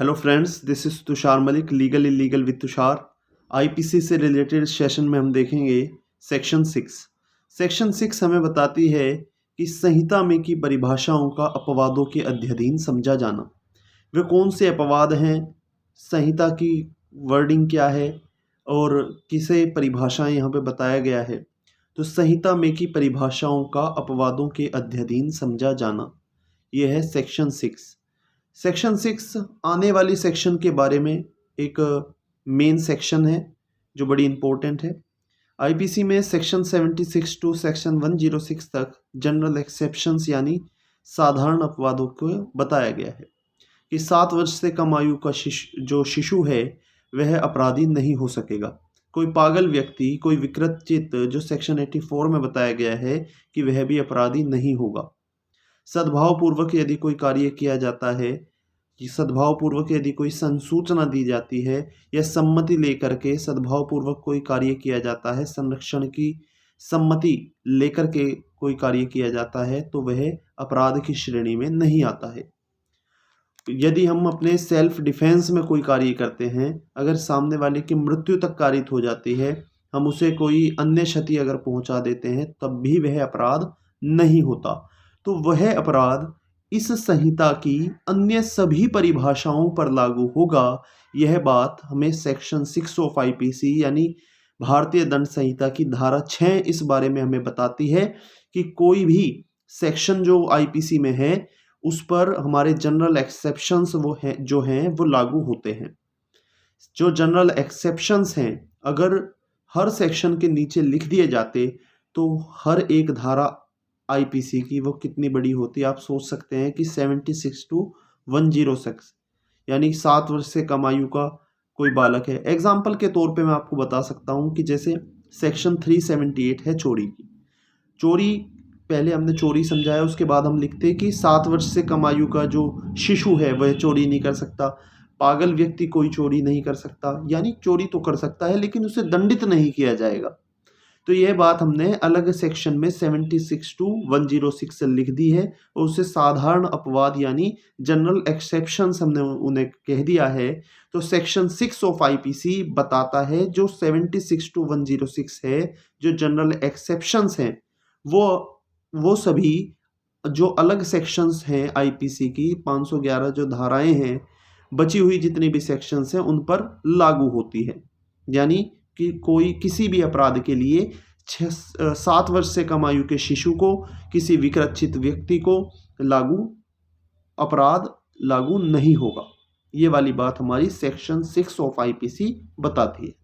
Hello friends, this is Tushar Malik, legal illegal with Tushar. IPC से related session में हम देखेंगे सेक्शन 6। सेक्शन 6 हमें बताती है कि संहिता में की परिभाषाओं का अपवादों के अध्ययन समझा जाना। वे कौन से अपवाद हैं, संहिता की वर्डिंग क्या है और किसे परिभाषाएं यहाँ पे बताया गया है। तो संहिता में की परिभाषाओं का अपवादों के अध्ययन समझा जाना, यह है सेक्शन 6। सेक्शन 6 आने वाली सेक्शन के बारे में एक मेन सेक्शन है जो बड़ी इंपॉर्टेंट है। आईपीसी में सेक्शन 76 टू सेक्शन 106 तक जनरल एक्सेप्शंस यानी साधारण अपवादों को बताया गया है कि 7 वर्ष से कम आयु का जो शिशु है वह अपराधी नहीं हो सकेगा। कोई पागल व्यक्ति, कोई विकृत चित्त, जो सेक्शन 84 में बताया गया है कि वह भी अपराधी नहीं होगा। सद्भावपूर्वक यदि कोई कार्य किया जाता है, कि सद्भावपूर्वक यदि कोई संसूचना दी जाती है या सम्मति लेकर के सद्भावपूर्वक कोई कार्य किया जाता है, संरक्षण की सम्मति लेकर के कोई कार्य किया जाता है, तो वह अपराध की श्रेणी में नहीं आता है। यदि हम अपने सेल्फ डिफेंस में कोई कार्य करते हैं, अगर सामने वाले की मृत्यु तक कारित हो जाती है, हम उसे कोई अन्य क्षति अगर पहुंचा देते हैं, तब भी वह अपराध नहीं होता। तो वह अपराध इस संहिता की अन्य सभी परिभाषाओं पर लागू होगा। यह बात हमें सेक्शन 6 ऑफ आईपीसी यानी भारतीय दंड संहिता की धारा 6 इस बारे में हमें बताती है कि कोई भी सेक्शन जो आईपीसी में है उस पर हमारे जनरल एक्सेप्शंस वो लागू होते हैं। जो जनरल एक्सेप्शंस हैं, अगर हर सेक्शन के नीचे लिख दिए जाते तो हर एक धारा आईपीसी की वो कितनी बड़ी होती। आप सोच सकते हैं कि 76 टू 106 यानी 7 वर्ष से कम आयु का कोई बालक है। एग्जाम्पल के तौर पे मैं आपको बता सकता हूँ कि जैसे सेक्शन 378 है चोरी की। चोरी पहले हमने चोरी समझाया, उसके बाद हम लिखते कि 7 वर्ष से कम आयु का जो शिशु है वह चोरी नहीं कर सकता। पागल व्यक्ति कोई चोरी नहीं कर सकता, यानी चोरी तो कर सकता है लेकिन उसे दंडित नहीं किया जाएगा। तो यह बात हमने अलग सेक्शन में 76 टू 106 लिख दी है और उससे साधारण अपवाद यानी जनरल एक्सेप्शंस हमने उन्हें कह दिया है। तो सेक्शन 6 ऑफ आईपीसी बताता है जो 76 टू 106 है, जो जनरल एक्सेप्शंस हैं, वो सभी जो अलग सेक्शंस हैं आईपीसी की 511 जो धाराएं हैं, बची हुई जितनी भी सेक्शंस हैं उन पर लागू होती है। यानी कि कोई किसी भी अपराध के लिए 7 वर्ष से कम आयु के शिशु को, किसी विकृत व्यक्ति को अपराध लागू नहीं होगा। ये वाली बात हमारी सेक्शन 6 ऑफ आईपीसी बताती है।